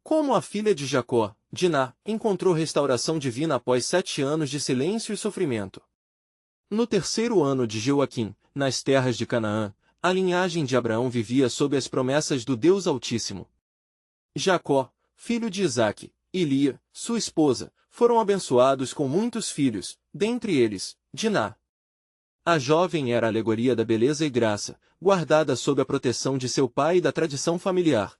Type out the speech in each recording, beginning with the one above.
Como a filha de Jacó, Diná, encontrou restauração divina após 7 anos de silêncio e sofrimento. No terceiro ano de Joaquim, nas terras de Canaã, a linhagem de Abraão vivia sob as promessas do Deus Altíssimo. Jacó, filho de Isaque, e Lia, sua esposa, foram abençoados com muitos filhos, dentre eles, Diná. A jovem era a alegoria da beleza e graça, guardada sob a proteção de seu pai e da tradição familiar.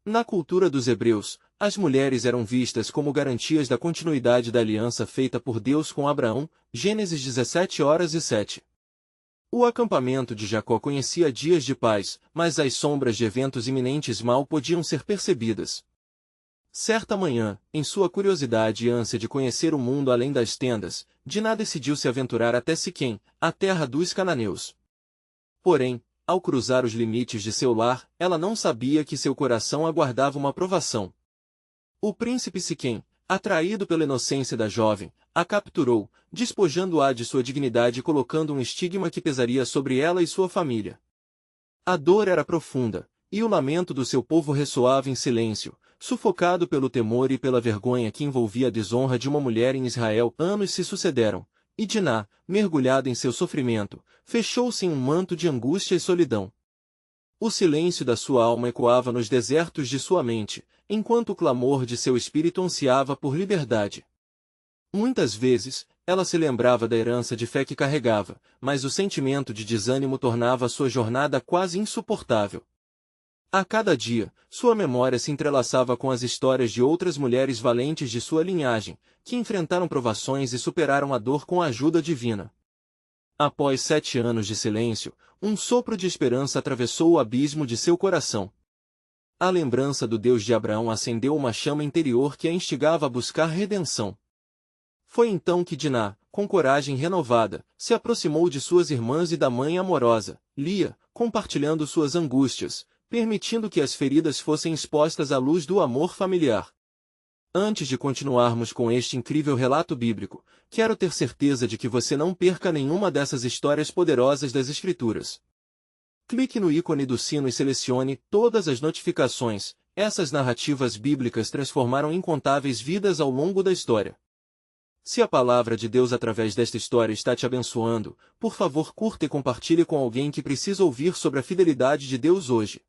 Na cultura dos hebreus, as mulheres eram vistas como garantias da continuidade da aliança feita por Deus com Abraão, Gênesis 17:7. O acampamento de Jacó conhecia dias de paz, mas as sombras de eventos iminentes mal podiam ser percebidas. Certa manhã, em sua curiosidade e ânsia de conhecer o mundo além das tendas, Diná decidiu se aventurar até Siquém, a terra dos cananeus. Porém, ao cruzar os limites de seu lar, ela não sabia que seu coração aguardava uma provação. O príncipe Siquém, atraído pela inocência da jovem, a capturou, despojando-a de sua dignidade e colocando um estigma que pesaria sobre ela e sua família. A dor era profunda, e o lamento do seu povo ressoava em silêncio, sufocado pelo temor e pela vergonha que envolvia a desonra de uma mulher em Israel. Anos se sucederam, e Diná, mergulhada em seu sofrimento, fechou-se em um manto de angústia e solidão. O silêncio da sua alma ecoava nos desertos de sua mente, enquanto o clamor de seu espírito ansiava por liberdade. Muitas vezes, ela se lembrava da herança de fé que carregava, mas o sentimento de desânimo tornava sua jornada quase insuportável. A cada dia, sua memória se entrelaçava com as histórias de outras mulheres valentes de sua linhagem, que enfrentaram provações e superaram a dor com a ajuda divina. Após 7 anos de silêncio, um sopro de esperança atravessou o abismo de seu coração. A lembrança do Deus de Abraão acendeu uma chama interior que a instigava a buscar redenção. Foi então que Diná, com coragem renovada, se aproximou de suas irmãs e da mãe amorosa, Lia, compartilhando suas angústias, permitindo que as feridas fossem expostas à luz do amor familiar. Antes de continuarmos com este incrível relato bíblico, quero ter certeza de que você não perca nenhuma dessas histórias poderosas das Escrituras. Clique no ícone do sino e selecione todas as notificações. Essas narrativas bíblicas transformaram incontáveis vidas ao longo da história. Se a palavra de Deus através desta história está te abençoando, por favor curta e compartilhe com alguém que precisa ouvir sobre a fidelidade de Deus hoje.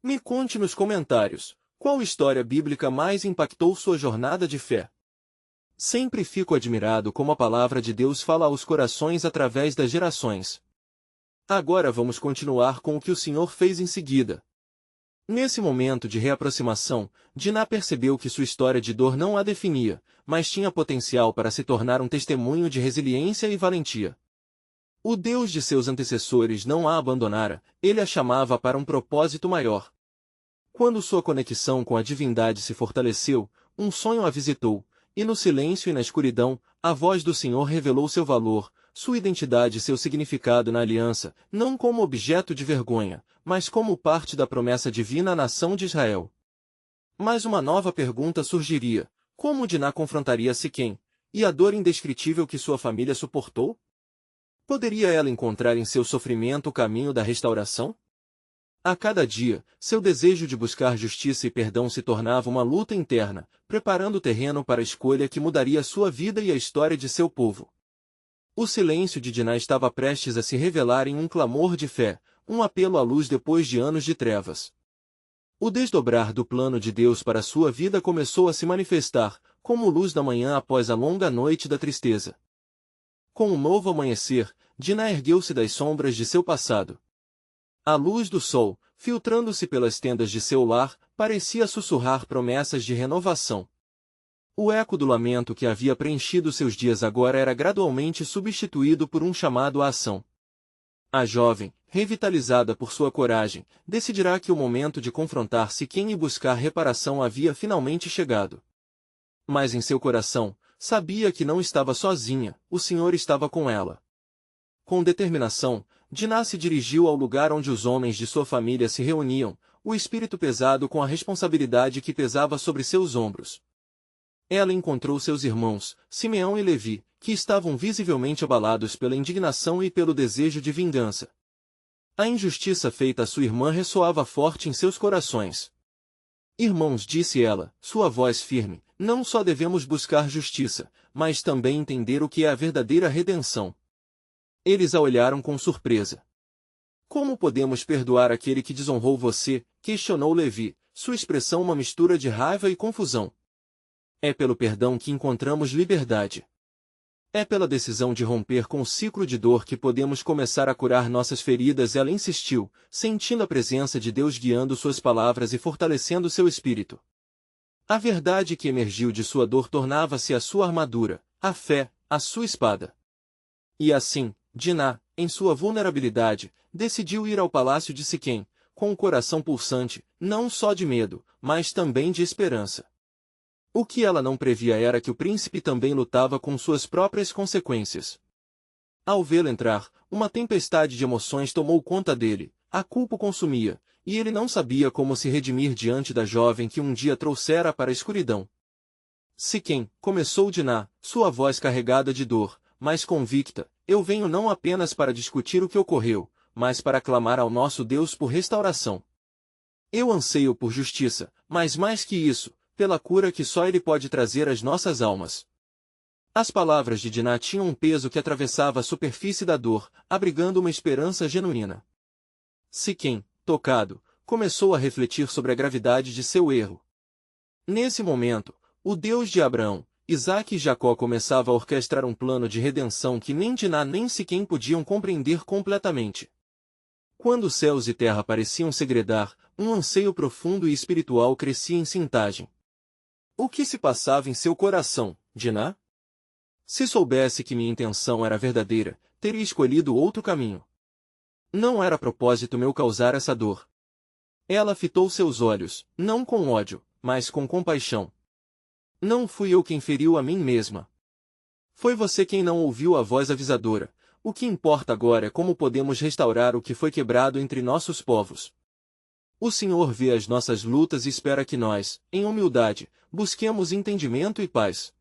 Me conte nos comentários, qual história bíblica mais impactou sua jornada de fé? Sempre fico admirado como a palavra de Deus fala aos corações através das gerações. Agora vamos continuar com o que o Senhor fez em seguida. Nesse momento de reaproximação, Diná percebeu que sua história de dor não a definia, mas tinha potencial para se tornar um testemunho de resiliência e valentia. O Deus de seus antecessores não a abandonara, ele a chamava para um propósito maior. Quando sua conexão com a divindade se fortaleceu, um sonho a visitou, e no silêncio e na escuridão, a voz do Senhor revelou seu valor, sua identidade e seu significado na aliança, não como objeto de vergonha, mas como parte da promessa divina à nação de Israel. Mas uma nova pergunta surgiria: como Diná confrontaria Siquém, e a dor indescritível que sua família suportou? Poderia ela encontrar em seu sofrimento o caminho da restauração? A cada dia, seu desejo de buscar justiça e perdão se tornava uma luta interna, preparando o terreno para a escolha que mudaria sua vida e a história de seu povo. O silêncio de Diná estava prestes a se revelar em um clamor de fé, um apelo à luz depois de anos de trevas. O desdobrar do plano de Deus para sua vida começou a se manifestar, como luz da manhã após a longa noite da tristeza. Com um novo amanhecer, Diná ergueu-se das sombras de seu passado. A luz do sol, filtrando-se pelas tendas de seu lar, parecia sussurrar promessas de renovação. O eco do lamento que havia preenchido seus dias agora era gradualmente substituído por um chamado à ação. A jovem, revitalizada por sua coragem, decidirá que o momento de confrontar Siquém e buscar reparação havia finalmente chegado. Mas em seu coração, sabia que não estava sozinha, o Senhor estava com ela. Com determinação, Diná se dirigiu ao lugar onde os homens de sua família se reuniam, o espírito pesado com a responsabilidade que pesava sobre seus ombros. Ela encontrou seus irmãos, Simeão e Levi, que estavam visivelmente abalados pela indignação e pelo desejo de vingança. A injustiça feita à sua irmã ressoava forte em seus corações. Irmãos, disse ela, sua voz firme, não só devemos buscar justiça, mas também entender o que é a verdadeira redenção. Eles a olharam com surpresa. Como podemos perdoar aquele que desonrou você? Questionou Levi, sua expressão uma mistura de raiva e confusão. É pelo perdão que encontramos liberdade. É pela decisão de romper com o ciclo de dor que podemos começar a curar nossas feridas. Ela insistiu, sentindo a presença de Deus guiando suas palavras e fortalecendo seu espírito. A verdade que emergiu de sua dor tornava-se a sua armadura, a fé, a sua espada. E assim, Diná, em sua vulnerabilidade, decidiu ir ao palácio de Siquém, com o coração pulsante, não só de medo, mas também de esperança. O que ela não previa era que o príncipe também lutava com suas próprias consequências. Ao vê-lo entrar, uma tempestade de emoções tomou conta dele, a culpa o consumia, e ele não sabia como se redimir diante da jovem que um dia trouxera para a escuridão. Siquém, começou Diná, sua voz carregada de dor, mas convicta, eu venho não apenas para discutir o que ocorreu, mas para clamar ao nosso Deus por restauração. Eu anseio por justiça, mas mais que isso, pela cura que só Ele pode trazer às nossas almas. As palavras de Diná tinham um peso que atravessava a superfície da dor, abrigando uma esperança genuína. Siquém, tocado, começou a refletir sobre a gravidade de seu erro. Nesse momento, o Deus de Abraão, Isaque e Jacó começava a orquestrar um plano de redenção que nem Diná nem Siquém podiam compreender completamente. Quando céus e terra pareciam segredar, um anseio profundo e espiritual crescia em Sintagem. O que se passava em seu coração, Diná? Se soubesse que minha intenção era verdadeira, teria escolhido outro caminho. Não era propósito meu causar essa dor. Ela fitou seus olhos, não com ódio, mas com compaixão. Não fui eu quem feriu a mim mesma. Foi você quem não ouviu a voz avisadora. O que importa agora é como podemos restaurar o que foi quebrado entre nossos povos. O Senhor vê as nossas lutas e espera que nós, em humildade, busquemos entendimento e paz.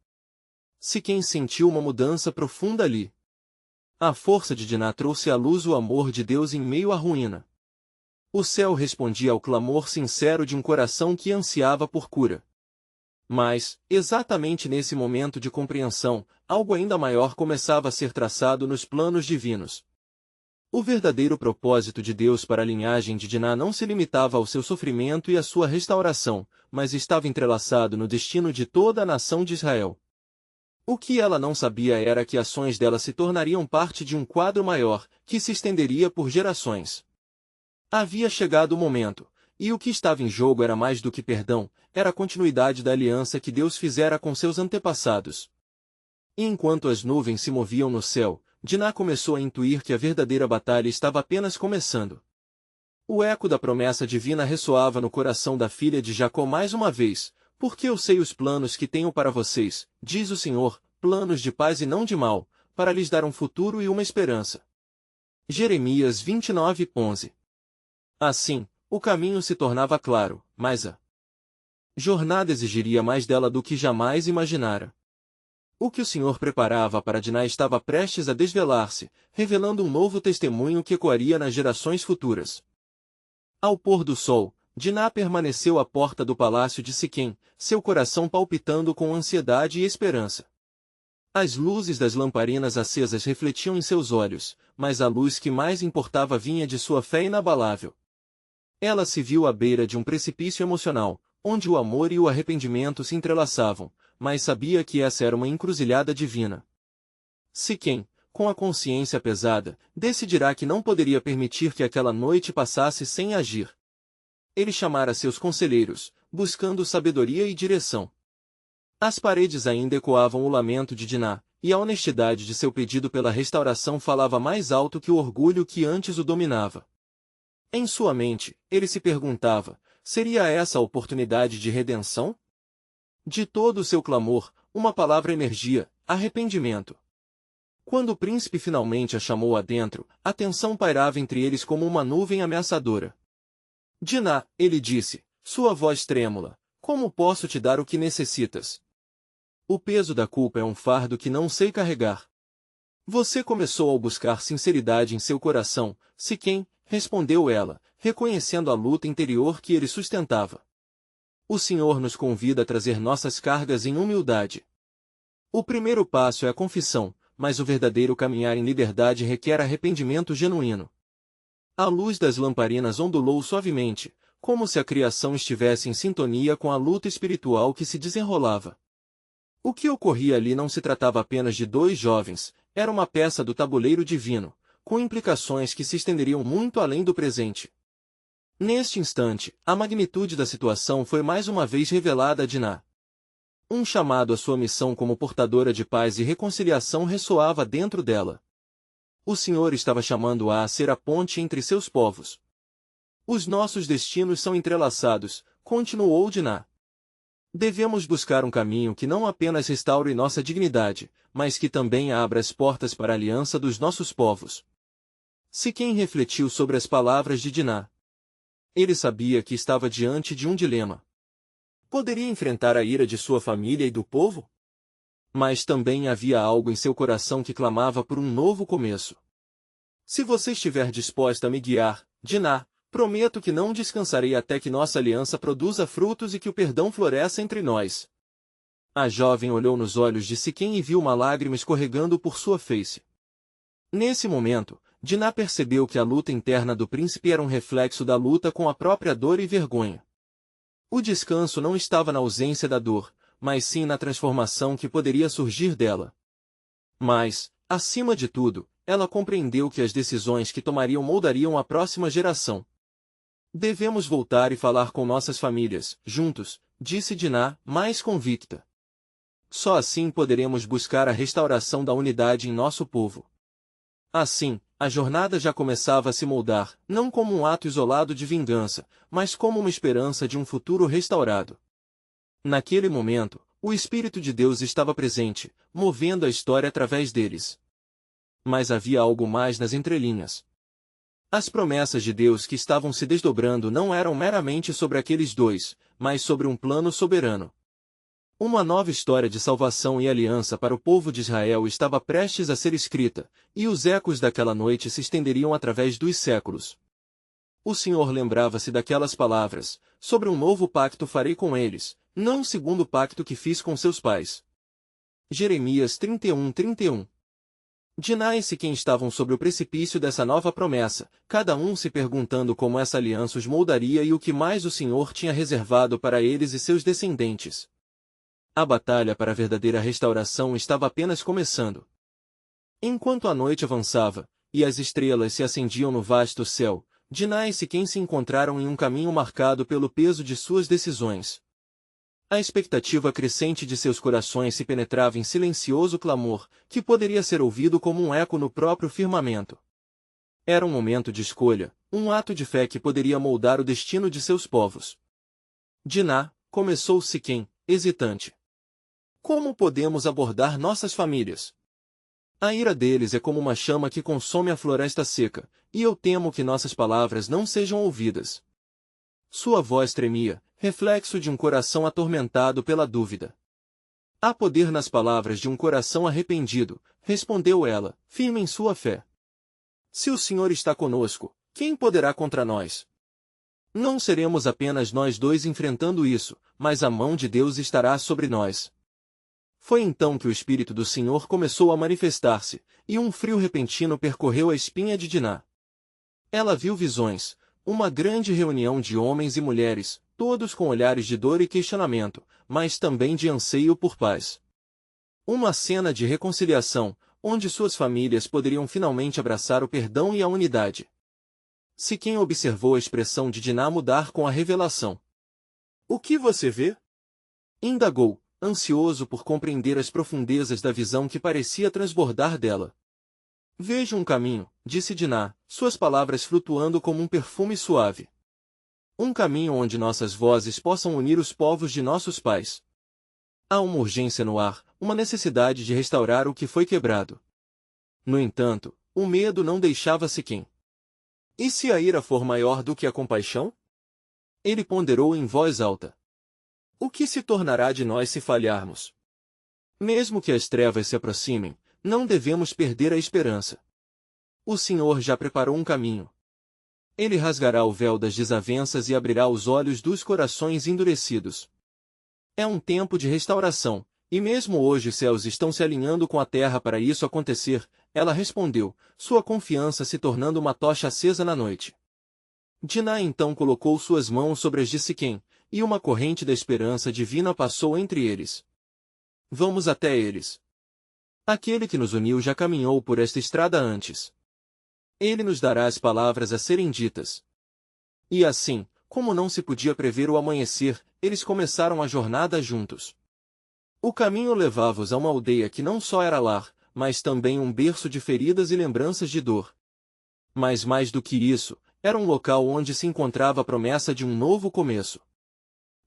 Siquém sentiu uma mudança profunda ali. A força de Diná trouxe à luz o amor de Deus em meio à ruína. O céu respondia ao clamor sincero de um coração que ansiava por cura. Mas, exatamente nesse momento de compreensão, algo ainda maior começava a ser traçado nos planos divinos. O verdadeiro propósito de Deus para a linhagem de Diná não se limitava ao seu sofrimento e à sua restauração, mas estava entrelaçado no destino de toda a nação de Israel. O que ela não sabia era que ações dela se tornariam parte de um quadro maior, que se estenderia por gerações. Havia chegado o momento, e o que estava em jogo era mais do que perdão, era a continuidade da aliança que Deus fizera com seus antepassados. E enquanto as nuvens se moviam no céu, Diná começou a intuir que a verdadeira batalha estava apenas começando. O eco da promessa divina ressoava no coração da filha de Jacó mais uma vez, porque eu sei os planos que tenho para vocês, diz o Senhor, planos de paz e não de mal, para lhes dar um futuro e uma esperança. Jeremias 29:11. Assim, o caminho se tornava claro, mas a jornada exigiria mais dela do que jamais imaginara. O que o Senhor preparava para Diná estava prestes a desvelar-se, revelando um novo testemunho que ecoaria nas gerações futuras. Ao pôr do sol, Diná permaneceu à porta do palácio de Siquém, seu coração palpitando com ansiedade e esperança. As luzes das lamparinas acesas refletiam em seus olhos, mas a luz que mais importava vinha de sua fé inabalável. Ela se viu à beira de um precipício emocional, onde o amor e o arrependimento se entrelaçavam, mas sabia que essa era uma encruzilhada divina. Siquém, com a consciência pesada, decidirá que não poderia permitir que aquela noite passasse sem agir. Ele chamara seus conselheiros, buscando sabedoria e direção. As paredes ainda ecoavam o lamento de Diná, e a honestidade de seu pedido pela restauração falava mais alto que o orgulho que antes o dominava. Em sua mente, ele se perguntava, seria essa a oportunidade de redenção? De todo o seu clamor, uma palavra emergia, arrependimento. Quando o príncipe finalmente a chamou adentro, a tensão pairava entre eles como uma nuvem ameaçadora. Diná, ele disse, sua voz trêmula, como posso te dar o que necessitas? O peso da culpa é um fardo que não sei carregar. Você começou ao buscar sinceridade em seu coração, Siquém, respondeu ela, reconhecendo a luta interior que ele sustentava. O Senhor nos convida a trazer nossas cargas em humildade. O primeiro passo é a confissão, mas o verdadeiro caminhar em liberdade requer arrependimento genuíno. A luz das lamparinas ondulou suavemente, como se a criação estivesse em sintonia com a luta espiritual que se desenrolava. O que ocorria ali não se tratava apenas de dois jovens, era uma peça do tabuleiro divino, com implicações que se estenderiam muito além do presente. Neste instante, a magnitude da situação foi mais uma vez revelada a Diná. Um chamado à sua missão como portadora de paz e reconciliação ressoava dentro dela. O Senhor estava chamando-a a ser a ponte entre seus povos. Os nossos destinos são entrelaçados, continuou Diná. Devemos buscar um caminho que não apenas restaure nossa dignidade, mas que também abra as portas para a aliança dos nossos povos. Siquém refletiu sobre as palavras de Diná. Ele sabia que estava diante de um dilema. Poderia enfrentar a ira de sua família e do povo? Mas também havia algo em seu coração que clamava por um novo começo. Se você estiver disposta a me guiar, Diná, prometo que não descansarei até que nossa aliança produza frutos e que o perdão floresça entre nós. A jovem olhou nos olhos de Siquém e viu uma lágrima escorregando por sua face. Nesse momento, Diná percebeu que a luta interna do príncipe era um reflexo da luta com a própria dor e vergonha. O descanso não estava na ausência da dor, mas sim na transformação que poderia surgir dela. Mas, acima de tudo, ela compreendeu que as decisões que tomariam moldariam a próxima geração. Devemos voltar e falar com nossas famílias, juntos, disse Diná, mais convicta. Só assim poderemos buscar a restauração da unidade em nosso povo. Assim, a jornada já começava a se moldar, não como um ato isolado de vingança, mas como uma esperança de um futuro restaurado. Naquele momento, o Espírito de Deus estava presente, movendo a história através deles. Mas havia algo mais nas entrelinhas. As promessas de Deus que estavam se desdobrando não eram meramente sobre aqueles dois, mas sobre um plano soberano. Uma nova história de salvação e aliança para o povo de Israel estava prestes a ser escrita, e os ecos daquela noite se estenderiam através dos séculos. O Senhor lembrava-se daquelas palavras: sobre um novo pacto farei com eles, não segundo o pacto que fiz com seus pais. Jeremias 31:31. Diná e Siquém estavam sobre o precipício dessa nova promessa, cada um se perguntando como essa aliança os moldaria e o que mais o Senhor tinha reservado para eles e seus descendentes. A batalha para a verdadeira restauração estava apenas começando. Enquanto a noite avançava, e as estrelas se acendiam no vasto céu, Diná e Siquém se encontraram em um caminho marcado pelo peso de suas decisões. A expectativa crescente de seus corações se penetrava em silencioso clamor, que poderia ser ouvido como um eco no próprio firmamento. Era um momento de escolha, um ato de fé que poderia moldar o destino de seus povos. Diná, começou Siquém, hesitante. Como podemos abordar nossas famílias? A ira deles é como uma chama que consome a floresta seca, e eu temo que nossas palavras não sejam ouvidas. Sua voz tremia, reflexo de um coração atormentado pela dúvida. Há poder nas palavras de um coração arrependido, respondeu ela, firme em sua fé. Se o Senhor está conosco, quem poderá contra nós? Não seremos apenas nós dois enfrentando isso, mas a mão de Deus estará sobre nós. Foi então que o Espírito do Senhor começou a manifestar-se, e um frio repentino percorreu a espinha de Diná. Ela viu visões, uma grande reunião de homens e mulheres, todos com olhares de dor e questionamento, mas também de anseio por paz. Uma cena de reconciliação, onde suas famílias poderiam finalmente abraçar o perdão e a unidade. Siquém observou a expressão de Diná mudar com a revelação. O que você vê? Indagou, ansioso por compreender as profundezas da visão que parecia transbordar dela. Vejo um caminho, disse Diná, suas palavras flutuando como um perfume suave. Um caminho onde nossas vozes possam unir os povos de nossos pais. Há uma urgência no ar, uma necessidade de restaurar o que foi quebrado. No entanto, o medo não deixava Siquém. E se a ira for maior do que a compaixão? Ele ponderou em voz alta. O que se tornará de nós se falharmos? Mesmo que as trevas se aproximem, não devemos perder a esperança. O Senhor já preparou um caminho. Ele rasgará o véu das desavenças e abrirá os olhos dos corações endurecidos. É um tempo de restauração, e mesmo hoje os céus estão se alinhando com a terra para isso acontecer, ela respondeu, sua confiança se tornando uma tocha acesa na noite. Diná então colocou suas mãos sobre as de Siquém, e uma corrente da esperança divina passou entre eles. Vamos até eles. Aquele que nos uniu já caminhou por esta estrada antes. Ele nos dará as palavras a serem ditas. E assim, como não se podia prever o amanhecer, eles começaram a jornada juntos. O caminho levava-os a uma aldeia que não só era lar, mas também um berço de feridas e lembranças de dor. Mas mais do que isso, era um local onde se encontrava a promessa de um novo começo.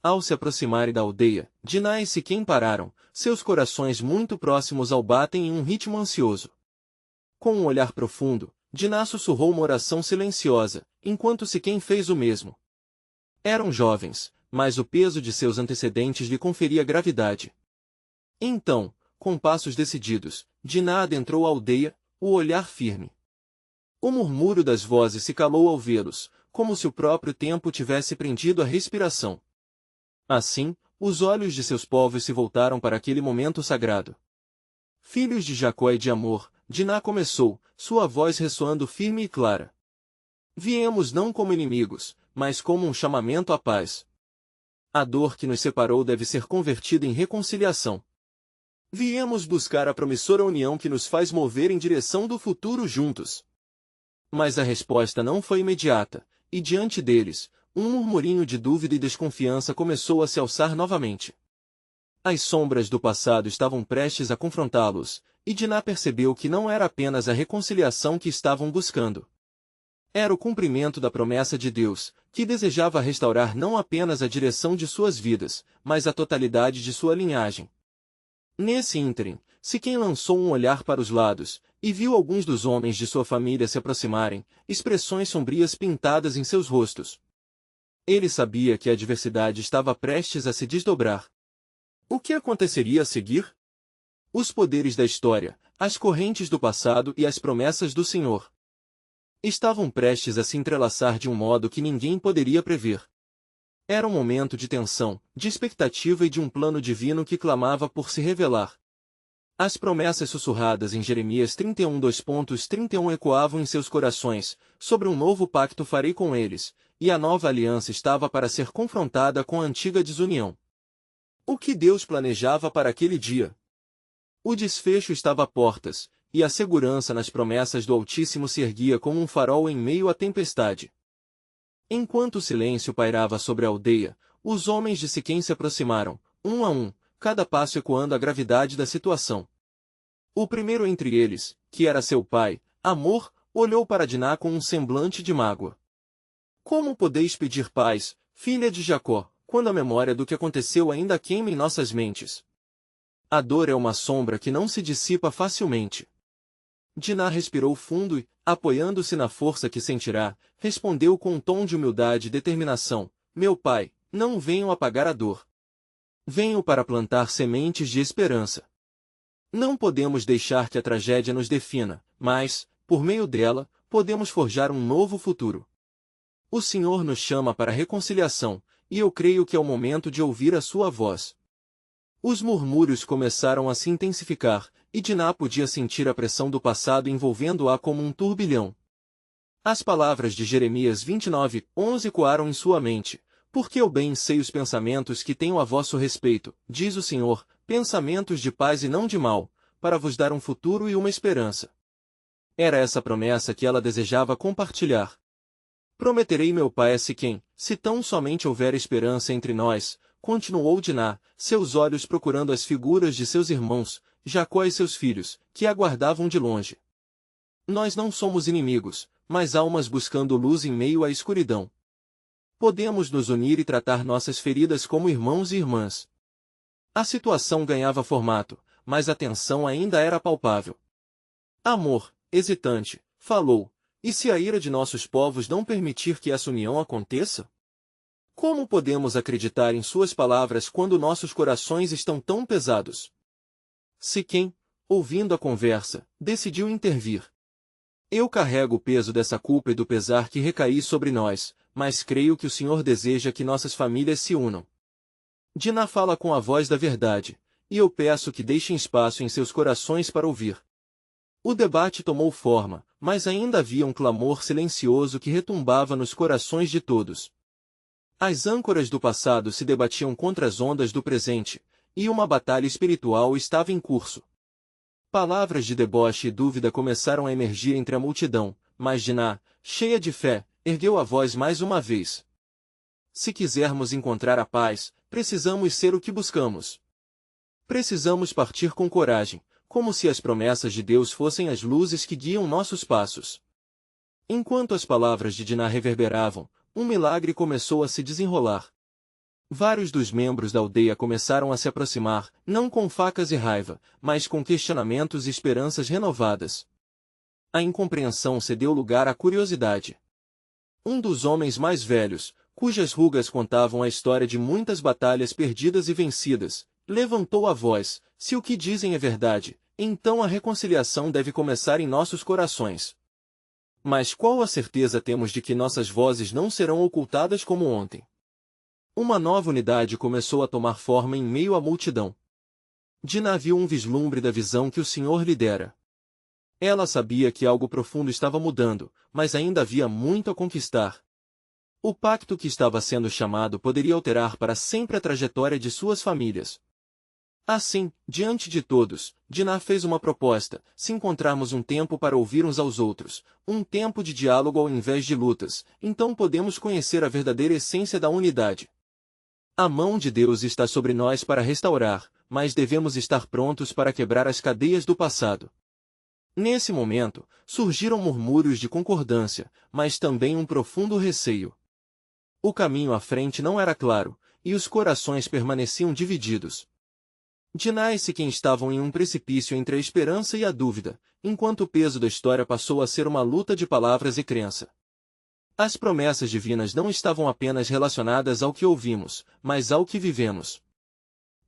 Ao se aproximarem da aldeia, Diná e Siquém pararam, seus corações muito próximos ao batem em um ritmo ansioso. Com um olhar profundo, Diná sussurrou uma oração silenciosa, enquanto Siquém fez o mesmo. Eram jovens, mas o peso de seus antecedentes lhe conferia gravidade. Então, com passos decididos, Diná adentrou a aldeia, o olhar firme. O murmúrio das vozes se calou ao vê-los, como se o próprio tempo tivesse prendido a respiração. Assim, os olhos de seus povos se voltaram para aquele momento sagrado. Filhos de Jacó e de Amor, Diná começou, sua voz ressoando firme e clara. Viemos não como inimigos, mas como um chamamento à paz. A dor que nos separou deve ser convertida em reconciliação. Viemos buscar a promissora união que nos faz mover em direção do futuro juntos. Mas a resposta não foi imediata, e diante deles, um murmurinho de dúvida e desconfiança começou a se alçar novamente. As sombras do passado estavam prestes a confrontá-los, e Diná percebeu que não era apenas a reconciliação que estavam buscando. Era o cumprimento da promessa de Deus, que desejava restaurar não apenas a direção de suas vidas, mas a totalidade de sua linhagem. Nesse ínterim, Siquém lançou um olhar para os lados, e viu alguns dos homens de sua família se aproximarem, expressões sombrias pintadas em seus rostos. Ele sabia que a adversidade estava prestes a se desdobrar. O que aconteceria a seguir? Os poderes da história, as correntes do passado e as promessas do Senhor estavam prestes a se entrelaçar de um modo que ninguém poderia prever. Era um momento de tensão, de expectativa e de um plano divino que clamava por se revelar. As promessas sussurradas em Jeremias 31:31 ecoavam em seus corações, sobre um novo pacto farei com eles, e a nova aliança estava para ser confrontada com a antiga desunião. O que Deus planejava para aquele dia? O desfecho estava à portas, e a segurança nas promessas do Altíssimo se erguia como um farol em meio à tempestade. Enquanto o silêncio pairava sobre a aldeia, os homens de Siquém se aproximaram, um a um, cada passo ecoando a gravidade da situação. O primeiro entre eles, que era seu pai, Amor, olhou para Diná com um semblante de mágoa. Como podeis pedir paz, filha de Jacó, quando a memória do que aconteceu ainda queima em nossas mentes? A dor é uma sombra que não se dissipa facilmente. Diná respirou fundo e, apoiando-se na força que sentirá, respondeu com um tom de humildade e determinação, meu pai, não venho apagar a dor. Venho para plantar sementes de esperança. Não podemos deixar que a tragédia nos defina, mas, por meio dela, podemos forjar um novo futuro. O Senhor nos chama para a reconciliação, e eu creio que é o momento de ouvir a sua voz. Os murmúrios começaram a se intensificar, e Diná podia sentir a pressão do passado envolvendo-a como um turbilhão. As palavras de Jeremias 29:11 coaram em sua mente, porque eu bem sei os pensamentos que tenho a vosso respeito, diz o Senhor, pensamentos de paz e não de mal, para vos dar um futuro e uma esperança. Era essa promessa que ela desejava compartilhar. Prometerei meu pai a Siquém, se tão somente houver esperança entre nós, continuou Diná, seus olhos procurando as figuras de seus irmãos, Jacó e seus filhos, que aguardavam de longe. Nós não somos inimigos, mas almas buscando luz em meio à escuridão. Podemos nos unir e tratar nossas feridas como irmãos e irmãs. A situação ganhava formato, mas a tensão ainda era palpável. Amor, hesitante, falou, e se a ira de nossos povos não permitir que essa união aconteça? Como podemos acreditar em suas palavras quando nossos corações estão tão pesados? Siquém, ouvindo a conversa, decidiu intervir. Eu carrego o peso dessa culpa e do pesar que recaí sobre nós, mas creio que o Senhor deseja que nossas famílias se unam. Diná fala com a voz da verdade, e eu peço que deixem espaço em seus corações para ouvir. O debate tomou forma, mas ainda havia um clamor silencioso que retumbava nos corações de todos. As âncoras do passado se debatiam contra as ondas do presente, e uma batalha espiritual estava em curso. Palavras de deboche e dúvida começaram a emergir entre a multidão, mas Diná, cheia de fé, ergueu a voz mais uma vez. Se quisermos encontrar a paz, precisamos ser o que buscamos. Precisamos partir com coragem, como se as promessas de Deus fossem as luzes que guiam nossos passos. Enquanto as palavras de Diná reverberavam, um milagre começou a se desenrolar. Vários dos membros da aldeia começaram a se aproximar, não com facas e raiva, mas com questionamentos e esperanças renovadas. A incompreensão cedeu lugar à curiosidade. Um dos homens mais velhos, cujas rugas contavam a história de muitas batalhas perdidas e vencidas, levantou a voz: se o que dizem é verdade, então a reconciliação deve começar em nossos corações. Mas qual a certeza temos de que nossas vozes não serão ocultadas como ontem? Uma nova unidade começou a tomar forma em meio à multidão. Diná viu um vislumbre da visão que o Senhor lhe dera. Ela sabia que algo profundo estava mudando, mas ainda havia muito a conquistar. O pacto que estava sendo chamado poderia alterar para sempre a trajetória de suas famílias. Assim, diante de todos, Diná fez uma proposta: se encontrarmos um tempo para ouvir uns aos outros, um tempo de diálogo ao invés de lutas, então podemos conhecer a verdadeira essência da unidade. A mão de Deus está sobre nós para restaurar, mas devemos estar prontos para quebrar as cadeias do passado. Nesse momento, surgiram murmúrios de concordância, mas também um profundo receio. O caminho à frente não era claro, e os corações permaneciam divididos. Diná e Siquém estavam em um precipício entre a esperança e a dúvida, enquanto o peso da história passou a ser uma luta de palavras e crença. As promessas divinas não estavam apenas relacionadas ao que ouvimos, mas ao que vivemos.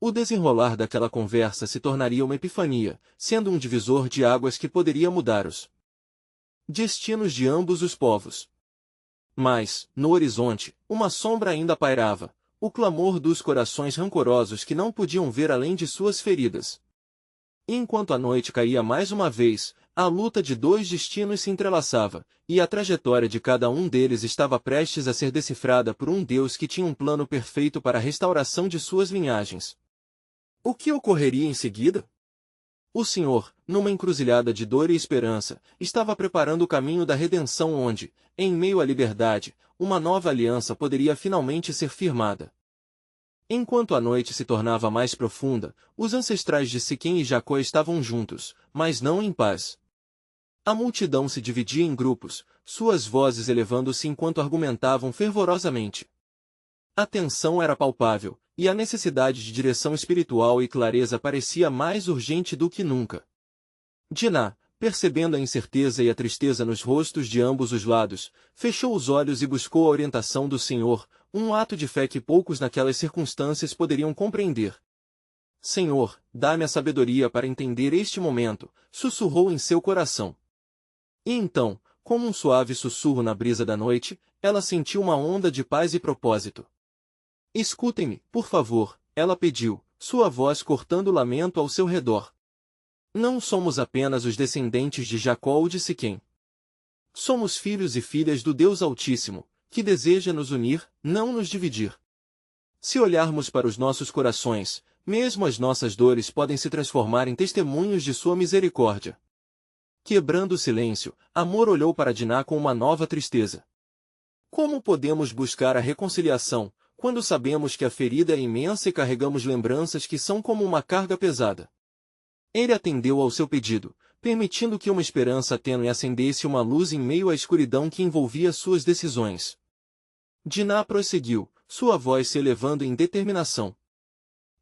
O desenrolar daquela conversa se tornaria uma epifania, sendo um divisor de águas que poderia mudar os destinos de ambos os povos. Mas, no horizonte, uma sombra ainda pairava, o clamor dos corações rancorosos que não podiam ver além de suas feridas. Enquanto a noite caía mais uma vez, a luta de dois destinos se entrelaçava, e a trajetória de cada um deles estava prestes a ser decifrada por um Deus que tinha um plano perfeito para a restauração de suas linhagens. O que ocorreria em seguida? O Senhor, numa encruzilhada de dor e esperança, estava preparando o caminho da redenção onde, em meio à liberdade, uma nova aliança poderia finalmente ser firmada. Enquanto a noite se tornava mais profunda, os ancestrais de Siquém e Jacó estavam juntos, mas não em paz. A multidão se dividia em grupos, suas vozes elevando-se enquanto argumentavam fervorosamente. A tensão era palpável, e a necessidade de direção espiritual e clareza parecia mais urgente do que nunca. Diná, percebendo a incerteza e a tristeza nos rostos de ambos os lados, fechou os olhos e buscou a orientação do Senhor, um ato de fé que poucos naquelas circunstâncias poderiam compreender. Senhor, dá-me a sabedoria para entender este momento, sussurrou em seu coração. E então, como um suave sussurro na brisa da noite, ela sentiu uma onda de paz e propósito. Escutem-me, por favor, ela pediu, sua voz cortando o lamento ao seu redor. Não somos apenas os descendentes de Jacó ou de Siquém. Somos filhos e filhas do Deus Altíssimo, que deseja nos unir, não nos dividir. Se olharmos para os nossos corações, mesmo as nossas dores podem se transformar em testemunhos de sua misericórdia. Quebrando o silêncio, Amor olhou para Diná com uma nova tristeza. Como podemos buscar a reconciliação, quando sabemos que a ferida é imensa e carregamos lembranças que são como uma carga pesada? Ele atendeu ao seu pedido, permitindo que uma esperança tênue acendesse uma luz em meio à escuridão que envolvia suas decisões. Diná prosseguiu, sua voz se elevando em determinação.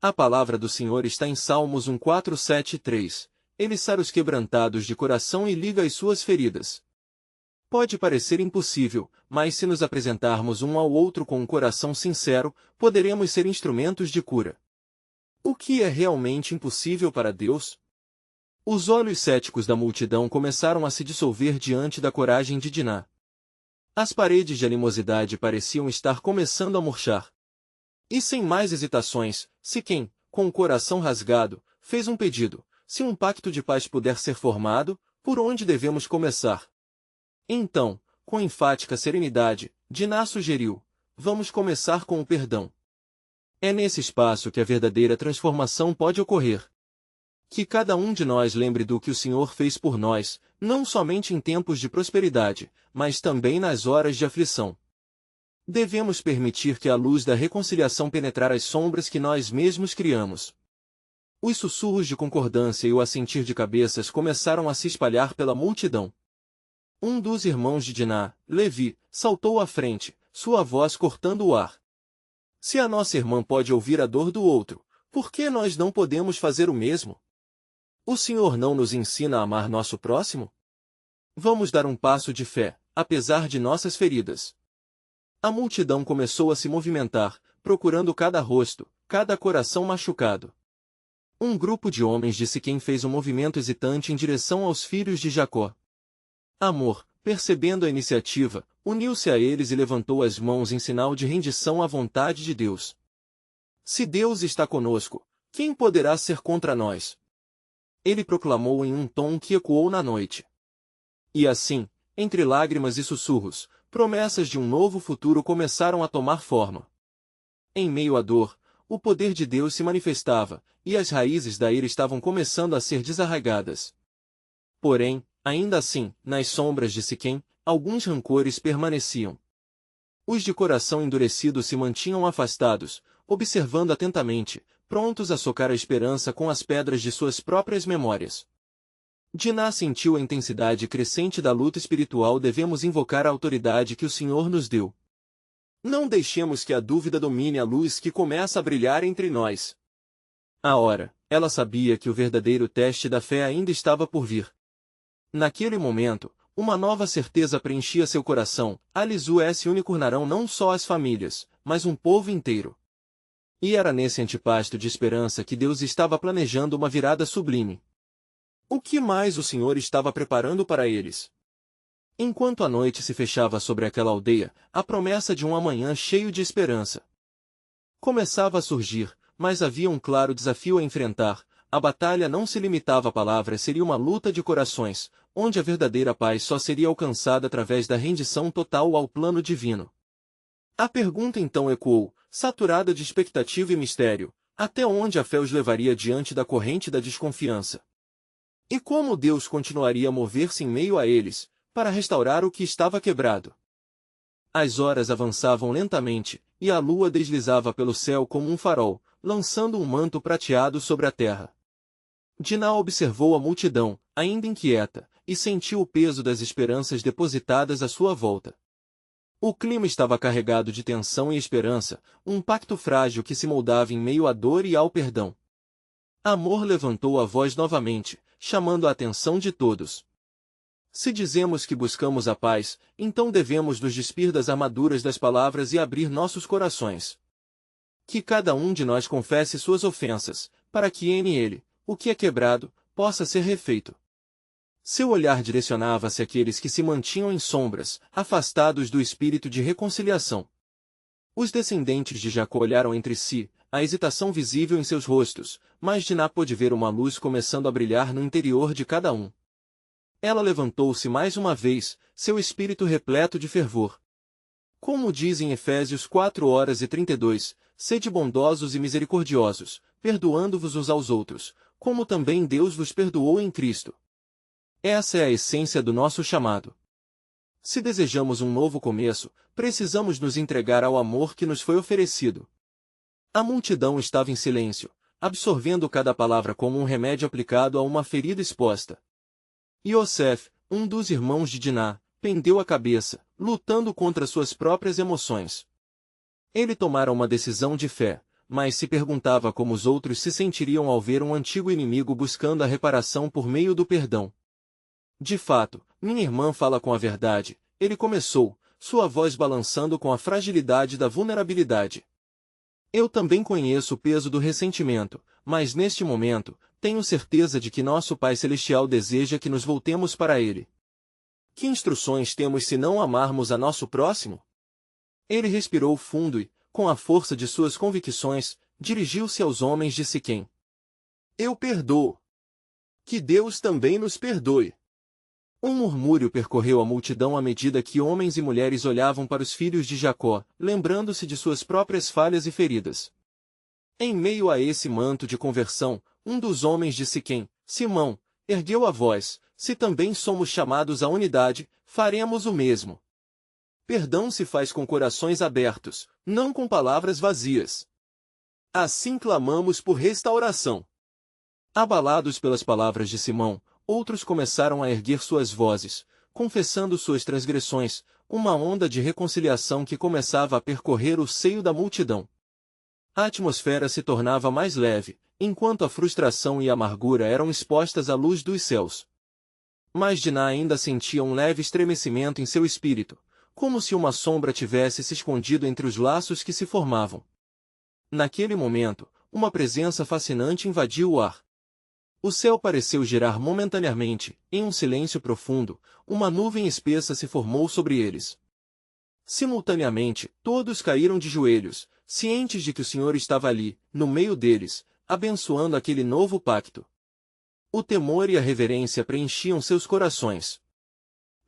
A palavra do Senhor está em Salmos 1:4-7-3. Ele sara os quebrantados de coração e liga as suas feridas. Pode parecer impossível, mas se nos apresentarmos um ao outro com um coração sincero, poderemos ser instrumentos de cura. O que é realmente impossível para Deus? Os olhos céticos da multidão começaram a se dissolver diante da coragem de Diná. As paredes de animosidade pareciam estar começando a murchar. E sem mais hesitações, Siquém, com o coração rasgado, fez um pedido: se um pacto de paz puder ser formado, por onde devemos começar? Então, com enfática serenidade, Diná sugeriu: vamos começar com o perdão. É nesse espaço que a verdadeira transformação pode ocorrer. Que cada um de nós lembre do que o Senhor fez por nós, não somente em tempos de prosperidade, mas também nas horas de aflição. Devemos permitir que a luz da reconciliação penetrar as sombras que nós mesmos criamos. Os sussurros de concordância e o assentir de cabeças começaram a se espalhar pela multidão. Um dos irmãos de Diná, Levi, saltou à frente, sua voz cortando o ar. Se a nossa irmã pode ouvir a dor do outro, por que nós não podemos fazer o mesmo? O Senhor não nos ensina a amar nosso próximo? Vamos dar um passo de fé, apesar de nossas feridas. A multidão começou a se movimentar, procurando cada rosto, cada coração machucado. Um grupo de homens de Siquém fez um movimento hesitante em direção aos filhos de Jacó. Amor, percebendo a iniciativa, uniu-se a eles e levantou as mãos em sinal de rendição à vontade de Deus. Se Deus está conosco, quem poderá ser contra nós? Ele proclamou em um tom que ecoou na noite. E assim, entre lágrimas e sussurros, promessas de um novo futuro começaram a tomar forma. Em meio à dor, o poder de Deus se manifestava, e as raízes da ira estavam começando a ser desarraigadas. Porém, ainda assim, nas sombras de Siquém, alguns rancores permaneciam. Os de coração endurecido se mantinham afastados, observando atentamente, prontos a socar a esperança com as pedras de suas próprias memórias. Diná sentiu a intensidade crescente da luta espiritual. Devemos invocar a autoridade que o Senhor nos deu. Não deixemos que a dúvida domine a luz que começa a brilhar entre nós. Ora, ela sabia que o verdadeiro teste da fé ainda estava por vir. Naquele momento, uma nova certeza preenchia seu coração: Eles unicurnarão não só as famílias, mas um povo inteiro. E era nesse antepasto de esperança que Deus estava planejando uma virada sublime. O que mais o Senhor estava preparando para eles? Enquanto a noite se fechava sobre aquela aldeia, a promessa de um amanhã cheio de esperança começava a surgir, mas havia um claro desafio a enfrentar. A batalha não se limitava a palavras, seria uma luta de corações, onde a verdadeira paz só seria alcançada através da rendição total ao plano divino. A pergunta então ecoou, saturada de expectativa e mistério: até onde a fé os levaria diante da corrente da desconfiança? E como Deus continuaria a mover-se em meio a eles, para restaurar o que estava quebrado? As horas avançavam lentamente, e a lua deslizava pelo céu como um farol, lançando um manto prateado sobre a terra. Diná observou a multidão, ainda inquieta, e sentiu o peso das esperanças depositadas à sua volta. O clima estava carregado de tensão e esperança, um pacto frágil que se moldava em meio à dor e ao perdão. Amor levantou a voz novamente, chamando a atenção de todos. Se dizemos que buscamos a paz, então devemos nos despir das armaduras das palavras e abrir nossos corações. Que cada um de nós confesse suas ofensas, para que nele, o que é quebrado, possa ser refeito. Seu olhar direcionava-se àqueles que se mantinham em sombras, afastados do espírito de reconciliação. Os descendentes de Jacó olharam entre si, a hesitação visível em seus rostos, mas Diná pôde ver uma luz começando a brilhar no interior de cada um. Ela levantou-se mais uma vez, seu espírito repleto de fervor. Como diz em Efésios 4:32, sede bondosos e misericordiosos, perdoando-vos uns aos outros, como também Deus vos perdoou em Cristo. Essa é a essência do nosso chamado. Se desejamos um novo começo, precisamos nos entregar ao amor que nos foi oferecido. A multidão estava em silêncio, absorvendo cada palavra como um remédio aplicado a uma ferida exposta. Yosef, um dos irmãos de Diná, pendeu a cabeça, lutando contra suas próprias emoções. Ele tomara uma decisão de fé, mas se perguntava como os outros se sentiriam ao ver um antigo inimigo buscando a reparação por meio do perdão. De fato, minha irmã fala com a verdade, ele começou, sua voz balançando com a fragilidade da vulnerabilidade. Eu também conheço o peso do ressentimento, mas neste momento, tenho certeza de que nosso Pai Celestial deseja que nos voltemos para Ele. Que instruções temos se não amarmos a nosso próximo? Ele respirou fundo e, com a força de suas convicções, dirigiu-se aos homens de Siquém. Eu perdoo. Que Deus também nos perdoe. Um murmúrio percorreu a multidão à medida que homens e mulheres olhavam para os filhos de Jacó, lembrando-se de suas próprias falhas e feridas. Em meio a esse manto de conversão, um dos homens de Siquém, Simão, ergueu a voz: se também somos chamados à unidade, faremos o mesmo. Perdão se faz com corações abertos, não com palavras vazias. Assim clamamos por restauração. Abalados pelas palavras de Simão, outros começaram a erguer suas vozes, confessando suas transgressões, uma onda de reconciliação que começava a percorrer o seio da multidão. A atmosfera se tornava mais leve, enquanto a frustração e a amargura eram expostas à luz dos céus. Mas Diná ainda sentia um leve estremecimento em seu espírito, como se uma sombra tivesse se escondido entre os laços que se formavam. Naquele momento, uma presença fascinante invadiu o ar. O céu pareceu girar momentaneamente, em um silêncio profundo, uma nuvem espessa se formou sobre eles. Simultaneamente, todos caíram de joelhos, cientes de que o Senhor estava ali, no meio deles, abençoando aquele novo pacto. O temor e a reverência preenchiam seus corações.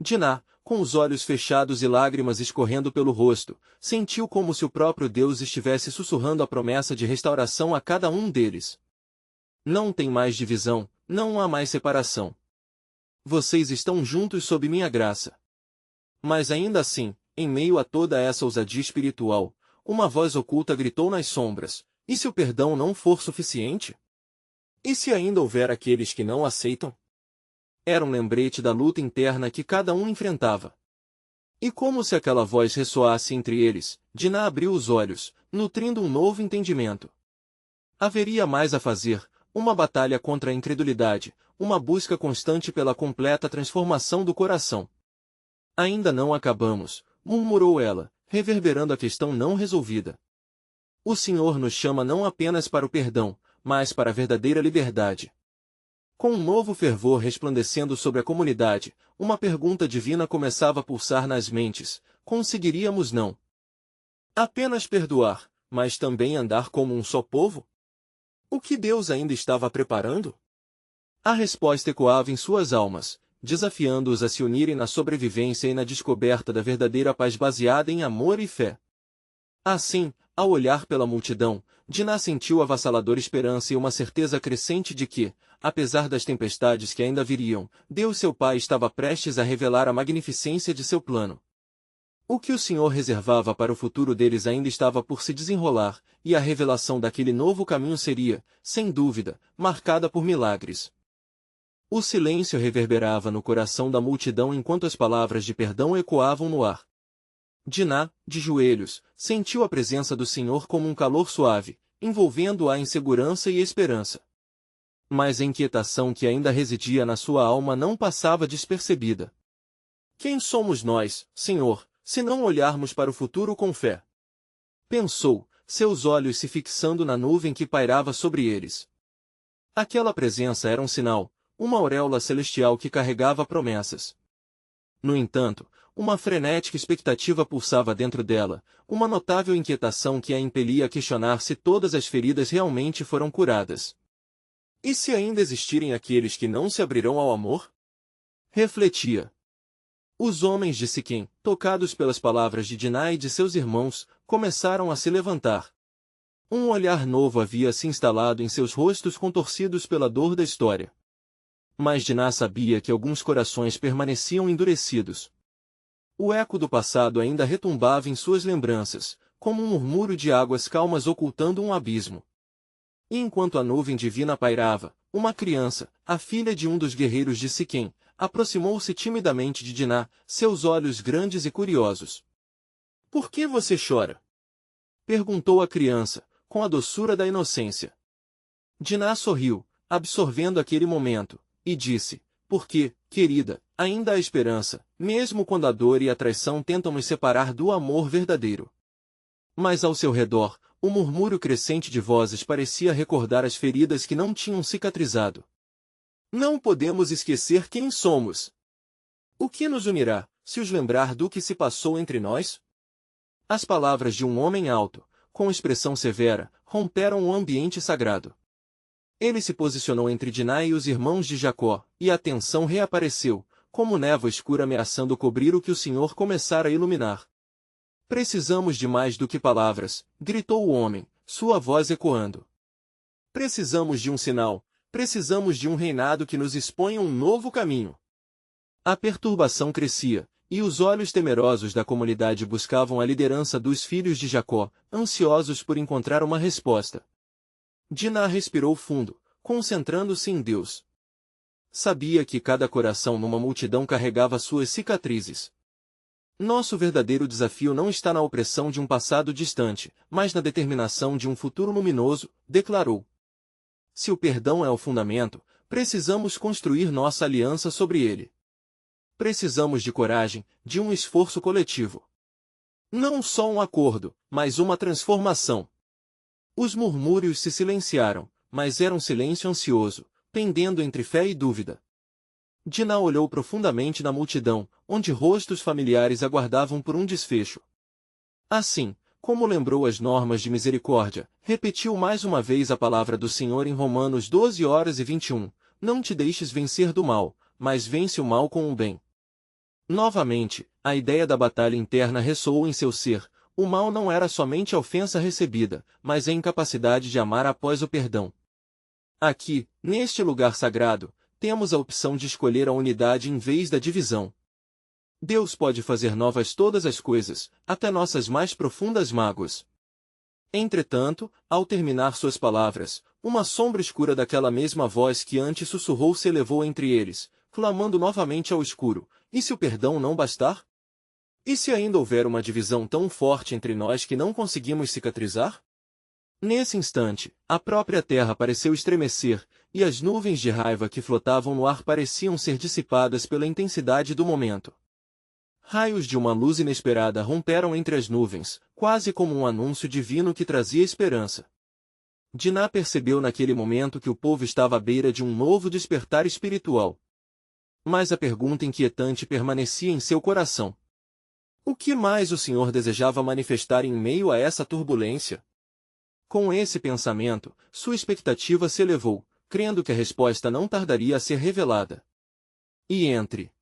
Diná, com os olhos fechados e lágrimas escorrendo pelo rosto, sentiu como se o próprio Deus estivesse sussurrando a promessa de restauração a cada um deles. Não tem mais divisão, não há mais separação. Vocês estão juntos sob minha graça. Mas ainda assim, em meio a toda essa ousadia espiritual, uma voz oculta gritou nas sombras: e se o perdão não for suficiente? E se ainda houver aqueles que não aceitam? Era um lembrete da luta interna que cada um enfrentava. E como se aquela voz ressoasse entre eles, Diná abriu os olhos, nutrindo um novo entendimento. Haveria mais a fazer, uma batalha contra a incredulidade, uma busca constante pela completa transformação do coração. Ainda não acabamos, murmurou ela, reverberando a questão não resolvida. O Senhor nos chama não apenas para o perdão, mas para a verdadeira liberdade. Com um novo fervor resplandecendo sobre a comunidade, uma pergunta divina começava a pulsar nas mentes: conseguiríamos não apenas perdoar, mas também andar como um só povo? O que Deus ainda estava preparando? A resposta ecoava em suas almas, desafiando-os a se unirem na sobrevivência e na descoberta da verdadeira paz baseada em amor e fé. Assim, ao olhar pela multidão, Diná sentiu avassaladora esperança e uma certeza crescente de que, apesar das tempestades que ainda viriam, Deus seu Pai estava prestes a revelar a magnificência de seu plano. O que o Senhor reservava para o futuro deles ainda estava por se desenrolar, e a revelação daquele novo caminho seria, sem dúvida, marcada por milagres. O silêncio reverberava no coração da multidão enquanto as palavras de perdão ecoavam no ar. Diná, de joelhos, sentiu a presença do Senhor como um calor suave, envolvendo-a em segurança e esperança. Mas a inquietação que ainda residia na sua alma não passava despercebida. Quem somos nós, Senhor, se não olharmos para o futuro com fé? Pensou, seus olhos se fixando na nuvem que pairava sobre eles. Aquela presença era um sinal, uma auréola celestial que carregava promessas. No entanto, uma frenética expectativa pulsava dentro dela, uma notável inquietação que a impelia a questionar se todas as feridas realmente foram curadas. E se ainda existirem aqueles que não se abrirão ao amor? Refletia. Os homens de Siquém, tocados pelas palavras de Diná e de seus irmãos, começaram a se levantar. Um olhar novo havia se instalado em seus rostos contorcidos pela dor da história. Mas Diná sabia que alguns corações permaneciam endurecidos. O eco do passado ainda retumbava em suas lembranças, como um murmúrio de águas calmas ocultando um abismo. E enquanto a nuvem divina pairava, uma criança, a filha de um dos guerreiros de Siquém, aproximou-se timidamente de Diná, seus olhos grandes e curiosos. — Por que você chora? Perguntou a criança, com a doçura da inocência. Diná sorriu, absorvendo aquele momento, e disse: porque, querida, ainda há esperança, mesmo quando a dor e a traição tentam nos separar do amor verdadeiro. Mas ao seu redor, o murmúrio crescente de vozes parecia recordar as feridas que não tinham cicatrizado. Não podemos esquecer quem somos. O que nos unirá, se os lembrar do que se passou entre nós? As palavras de um homem alto, com expressão severa, romperam o ambiente sagrado. Ele se posicionou entre Diná e os irmãos de Jacó, e a tensão reapareceu, como névoa escura ameaçando cobrir o que o Senhor começara a iluminar. Precisamos de mais do que palavras, gritou o homem, sua voz ecoando. Precisamos de um sinal, precisamos de um reinado que nos exponha um novo caminho. A perturbação crescia, e os olhos temerosos da comunidade buscavam a liderança dos filhos de Jacó, ansiosos por encontrar uma resposta. Diná respirou fundo, concentrando-se em Deus. Sabia que cada coração numa multidão carregava suas cicatrizes. Nosso verdadeiro desafio não está na opressão de um passado distante, mas na determinação de um futuro luminoso, declarou. Se o perdão é o fundamento, precisamos construir nossa aliança sobre ele. Precisamos de coragem, de um esforço coletivo. Não só um acordo, mas uma transformação. Os murmúrios se silenciaram, mas era um silêncio ansioso, pendendo entre fé e dúvida. Diná olhou profundamente na multidão, onde rostos familiares aguardavam por um desfecho. Assim, como lembrou as normas de misericórdia, repetiu mais uma vez a palavra do Senhor em Romanos 12:21, não te deixes vencer do mal, mas vence o mal com o bem. Novamente, a ideia da batalha interna ressoou em seu ser. O mal não era somente a ofensa recebida, mas a incapacidade de amar após o perdão. Aqui, neste lugar sagrado, temos a opção de escolher a unidade em vez da divisão. Deus pode fazer novas todas as coisas, até nossas mais profundas mágoas. Entretanto, ao terminar suas palavras, uma sombra escura daquela mesma voz que antes sussurrou se elevou entre eles, clamando novamente ao escuro, e se o perdão não bastar? E se ainda houver uma divisão tão forte entre nós que não conseguimos cicatrizar? Nesse instante, a própria terra pareceu estremecer, e as nuvens de raiva que flotavam no ar pareciam ser dissipadas pela intensidade do momento. Raios de uma luz inesperada romperam entre as nuvens, quase como um anúncio divino que trazia esperança. Diná percebeu naquele momento que o povo estava à beira de um novo despertar espiritual. Mas a pergunta inquietante permanecia em seu coração. O que mais o Senhor desejava manifestar em meio a essa turbulência? Com esse pensamento, sua expectativa se elevou, crendo que a resposta não tardaria a ser revelada. E entre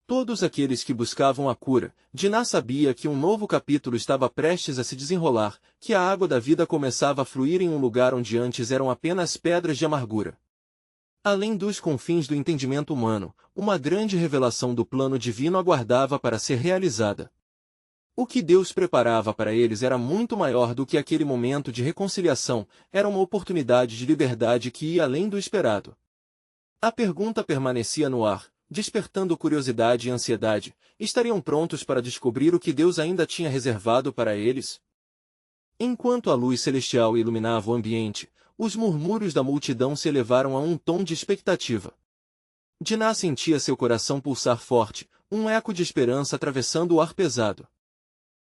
todos aqueles que buscavam a cura, Diná sabia que um novo capítulo estava prestes a se desenrolar, que a água da vida começava a fluir em um lugar onde antes eram apenas pedras de amargura. Além dos confins do entendimento humano, uma grande revelação do plano divino aguardava para ser realizada. O que Deus preparava para eles era muito maior do que aquele momento de reconciliação, era uma oportunidade de liberdade que ia além do esperado. A pergunta permanecia no ar, despertando curiosidade e ansiedade. Estariam prontos para descobrir o que Deus ainda tinha reservado para eles? Enquanto a luz celestial iluminava o ambiente, os murmúrios da multidão se elevaram a um tom de expectativa. Diná sentia seu coração pulsar forte, um eco de esperança atravessando o ar pesado.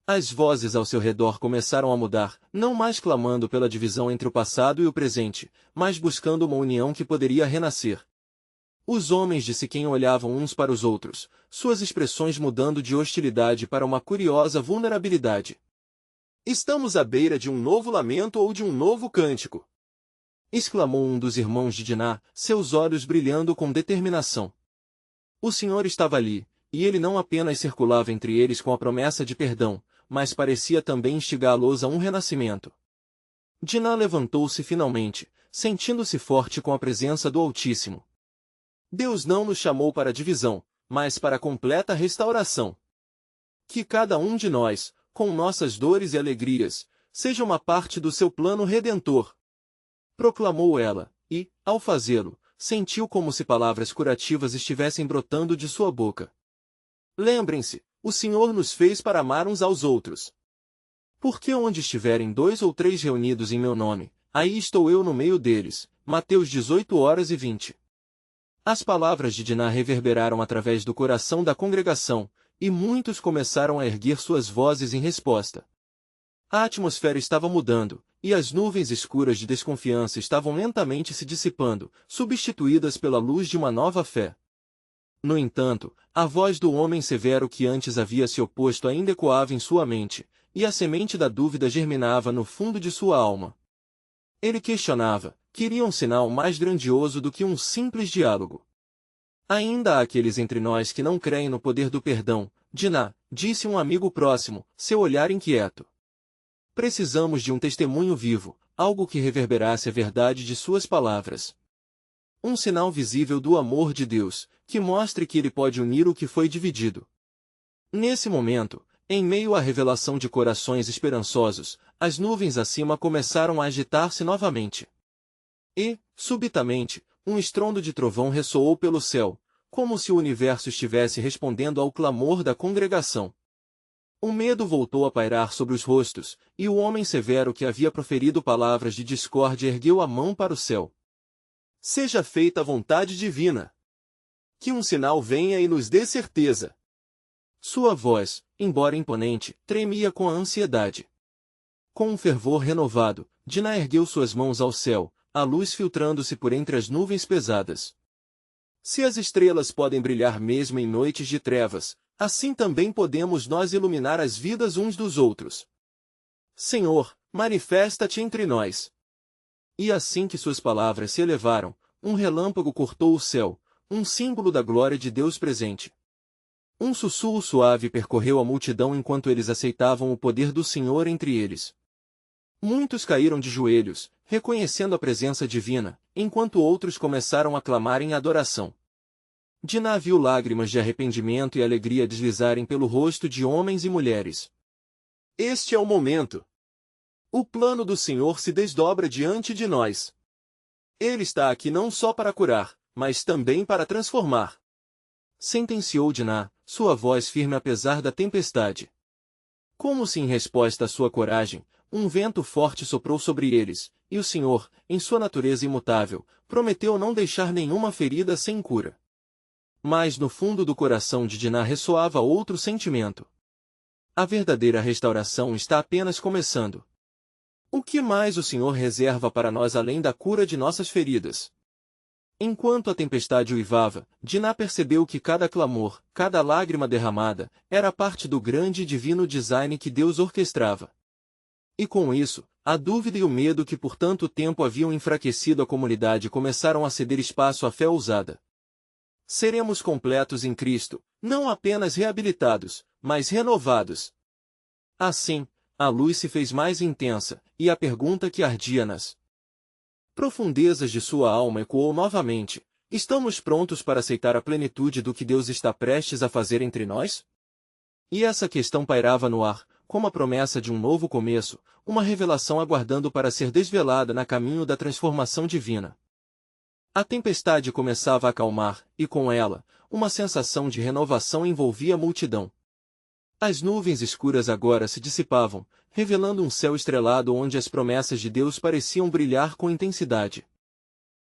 As vozes ao seu redor começaram a mudar, não mais clamando pela divisão entre o passado e o presente, mas buscando uma união que poderia renascer. Os homens de Siquém olhavam uns para os outros, suas expressões mudando de hostilidade para uma curiosa vulnerabilidade. Estamos à beira de um novo lamento ou de um novo cântico? Exclamou um dos irmãos de Diná, seus olhos brilhando com determinação. O Senhor estava ali, e ele não apenas circulava entre eles com a promessa de perdão, mas parecia também instigá-los a um renascimento. Diná levantou-se finalmente, sentindo-se forte com a presença do Altíssimo. Deus não nos chamou para divisão, mas para completa restauração. Que cada um de nós, com nossas dores e alegrias, seja uma parte do seu plano redentor. Proclamou ela, e, ao fazê-lo, sentiu como se palavras curativas estivessem brotando de sua boca. Lembrem-se, o Senhor nos fez para amar uns aos outros. Porque onde estiverem 2 ou 3 reunidos em meu nome, aí estou eu no meio deles. Mateus 18:20. As palavras de Diná reverberaram através do coração da congregação, e muitos começaram a erguer suas vozes em resposta. A atmosfera estava mudando, e as nuvens escuras de desconfiança estavam lentamente se dissipando, substituídas pela luz de uma nova fé. No entanto, a voz do homem severo que antes havia se oposto ainda ecoava em sua mente, e a semente da dúvida germinava no fundo de sua alma. Ele questionava, queria um sinal mais grandioso do que um simples diálogo. Ainda há aqueles entre nós que não creem no poder do perdão, Diná, disse um amigo próximo, seu olhar inquieto. Precisamos de um testemunho vivo, algo que reverberasse a verdade de suas palavras. Um sinal visível do amor de Deus, que mostre que Ele pode unir o que foi dividido. Nesse momento, em meio à revelação de corações esperançosos, as nuvens acima começaram a agitar-se novamente. E, subitamente, um estrondo de trovão ressoou pelo céu, como se o universo estivesse respondendo ao clamor da congregação. O medo voltou a pairar sobre os rostos, e o homem severo que havia proferido palavras de discórdia ergueu a mão para o céu. Seja feita a vontade divina. Que um sinal venha e nos dê certeza. Sua voz, embora imponente, tremia com a ansiedade. Com um fervor renovado, Diná ergueu suas mãos ao céu, a luz filtrando-se por entre as nuvens pesadas. Se as estrelas podem brilhar mesmo em noites de trevas, assim também podemos nós iluminar as vidas uns dos outros. Senhor, manifesta-te entre nós. E assim que suas palavras se elevaram, um relâmpago cortou o céu, um símbolo da glória de Deus presente. Um sussurro suave percorreu a multidão enquanto eles aceitavam o poder do Senhor entre eles. Muitos caíram de joelhos, reconhecendo a presença divina, enquanto outros começaram a clamar em adoração. Diná viu lágrimas de arrependimento e alegria deslizarem pelo rosto de homens e mulheres. Este é o momento. O plano do Senhor se desdobra diante de nós. Ele está aqui não só para curar, mas também para transformar. Sentenciou Diná, sua voz firme apesar da tempestade. Como se em resposta à sua coragem, um vento forte soprou sobre eles, e o Senhor, em sua natureza imutável, prometeu não deixar nenhuma ferida sem cura. Mas no fundo do coração de Diná ressoava outro sentimento. A verdadeira restauração está apenas começando. O que mais o Senhor reserva para nós além da cura de nossas feridas? Enquanto a tempestade uivava, Diná percebeu que cada clamor, cada lágrima derramada, era parte do grande e divino design que Deus orquestrava. E com isso, a dúvida e o medo que por tanto tempo haviam enfraquecido a comunidade começaram a ceder espaço à fé ousada. Seremos completos em Cristo, não apenas reabilitados, mas renovados. Assim, a luz se fez mais intensa, e a pergunta que ardia nas profundezas de sua alma ecoou novamente: estamos prontos para aceitar a plenitude do que Deus está prestes a fazer entre nós? E essa questão pairava no ar, como a promessa de um novo começo, uma revelação aguardando para ser desvelada na caminho da transformação divina. A tempestade começava a acalmar, e com ela, uma sensação de renovação envolvia a multidão. As nuvens escuras agora se dissipavam, revelando um céu estrelado onde as promessas de Deus pareciam brilhar com intensidade.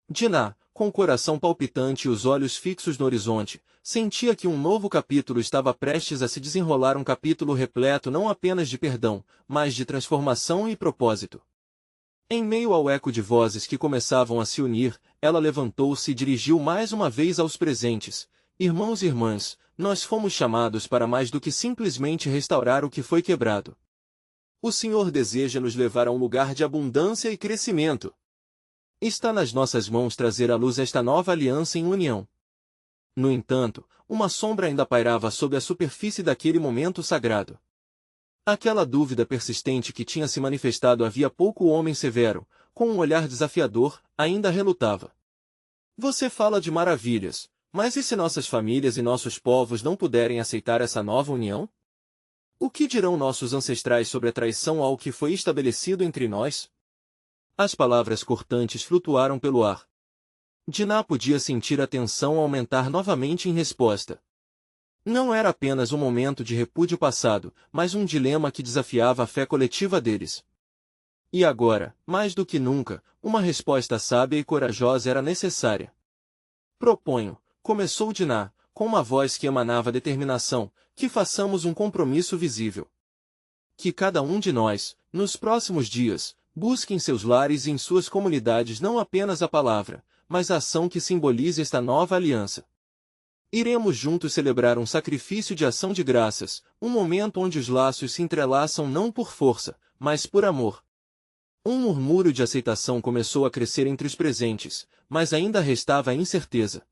Diná, com o coração palpitante e os olhos fixos no horizonte, sentia que um novo capítulo estava prestes a se desenrolar, um capítulo repleto não apenas de perdão, mas de transformação e propósito. Em meio ao eco de vozes que começavam a se unir, ela levantou-se e dirigiu mais uma vez aos presentes: irmãos e irmãs, nós fomos chamados para mais do que simplesmente restaurar o que foi quebrado. O Senhor deseja nos levar a um lugar de abundância e crescimento. Está nas nossas mãos trazer à luz esta nova aliança em união. No entanto, uma sombra ainda pairava sob a superfície daquele momento sagrado. Aquela dúvida persistente que tinha se manifestado havia pouco, o homem severo, com um olhar desafiador, ainda relutava. Você fala de maravilhas, mas e se nossas famílias e nossos povos não puderem aceitar essa nova união? O que dirão nossos ancestrais sobre a traição ao que foi estabelecido entre nós? As palavras cortantes flutuaram pelo ar. Diná podia sentir a tensão aumentar novamente em resposta. Não era apenas um momento de repúdio passado, mas um dilema que desafiava a fé coletiva deles. E agora, mais do que nunca, uma resposta sábia e corajosa era necessária. Proponho, começou Diná, com uma voz que emanava determinação, que façamos um compromisso visível. que cada um de nós, nos próximos dias, busque em seus lares e em suas comunidades não apenas a palavra, mas a ação que simbolize esta nova aliança. Iremos juntos celebrar um sacrifício de ação de graças, um momento onde os laços se entrelaçam não por força, mas por amor. Um murmúrio de aceitação começou a crescer entre os presentes, mas ainda restava a incerteza.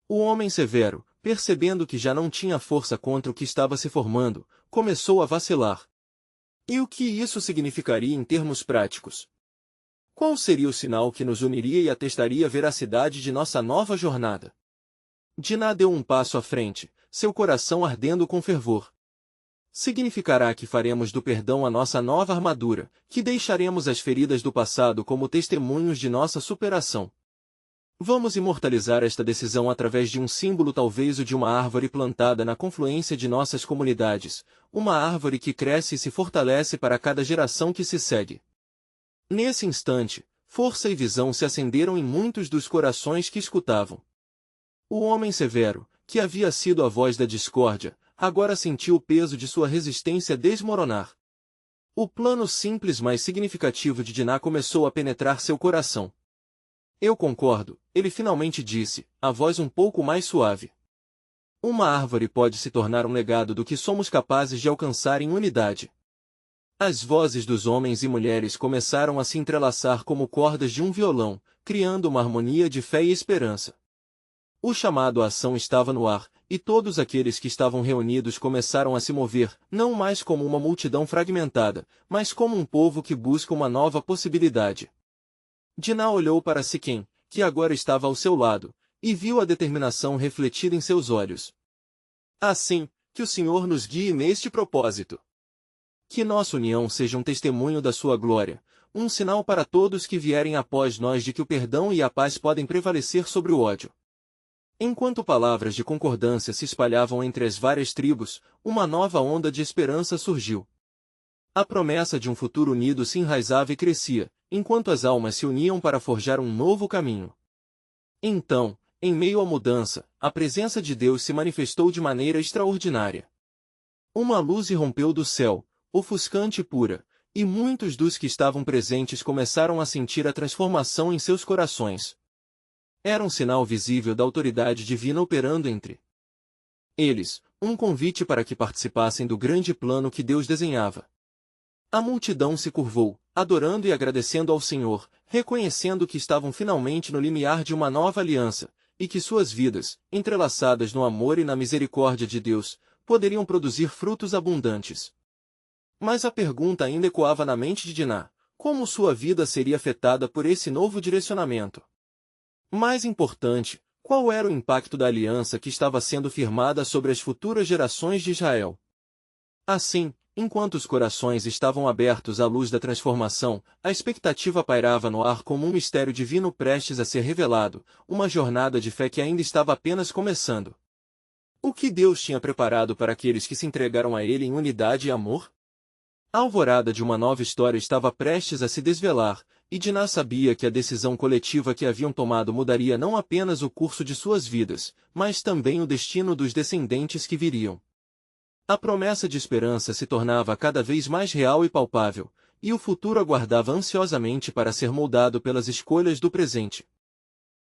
O homem severo, percebendo que já não tinha força contra o que estava se formando, começou a vacilar. E o que isso significaria em termos práticos? Qual seria o sinal que nos uniria e atestaria a veracidade de nossa nova jornada? Diná deu um passo à frente, seu coração ardendo com fervor. Significará que faremos do perdão a nossa nova armadura, que deixaremos as feridas do passado como testemunhos de nossa superação. Vamos imortalizar esta decisão através de um símbolo, talvez o de uma árvore plantada na confluência de nossas comunidades, uma árvore que cresce e se fortalece para cada geração que se segue. Nesse instante, força e visão se acenderam em muitos dos corações que escutavam. O homem severo, que havia sido a voz da discórdia, agora sentiu o peso de sua resistência desmoronar. O plano simples mais significativo de Diná começou a penetrar seu coração. Eu concordo, ele finalmente disse, a voz um pouco mais suave. Uma árvore pode se tornar um legado do que somos capazes de alcançar em unidade. As vozes dos homens e mulheres começaram a se entrelaçar como cordas de um violão, criando uma harmonia de fé e esperança. O chamado à ação estava no ar, e todos aqueles que estavam reunidos começaram a se mover, não mais como uma multidão fragmentada, mas como um povo que busca uma nova possibilidade. Diná olhou para Siquém, que agora estava ao seu lado, e viu a determinação refletida em seus olhos. Assim, que o Senhor nos guie neste propósito. Que nossa união seja um testemunho da sua glória, um sinal para todos que vierem após nós de que o perdão e a paz podem prevalecer sobre o ódio. Enquanto palavras de concordância se espalhavam entre as várias tribos, uma nova onda de esperança surgiu. A promessa de um futuro unido se enraizava e crescia, enquanto as almas se uniam para forjar um novo caminho. Então, em meio à mudança, a presença de Deus se manifestou de maneira extraordinária. Uma luz irrompeu do céu, ofuscante e pura, e muitos dos que estavam presentes começaram a sentir a transformação em seus corações. Era um sinal visível da autoridade divina operando entre eles, um convite para que participassem do grande plano que Deus desenhava. A multidão se curvou, adorando e agradecendo ao Senhor, reconhecendo que estavam finalmente no limiar de uma nova aliança, e que suas vidas, entrelaçadas no amor e na misericórdia de Deus, poderiam produzir frutos abundantes. Mas a pergunta ainda ecoava na mente de Diná: como sua vida seria afetada por esse novo direcionamento? Mais importante, qual era o impacto da aliança que estava sendo firmada sobre as futuras gerações de Israel? Assim, enquanto os corações estavam abertos à luz da transformação, a expectativa pairava no ar como um mistério divino prestes a ser revelado, uma jornada de fé que ainda estava apenas começando. O que Deus tinha preparado para aqueles que se entregaram a Ele em unidade e amor? A alvorada de uma nova história estava prestes a se desvelar, e Diná sabia que a decisão coletiva que haviam tomado mudaria não apenas o curso de suas vidas, mas também o destino dos descendentes que viriam. A promessa de esperança se tornava cada vez mais real e palpável, e o futuro aguardava ansiosamente para ser moldado pelas escolhas do presente.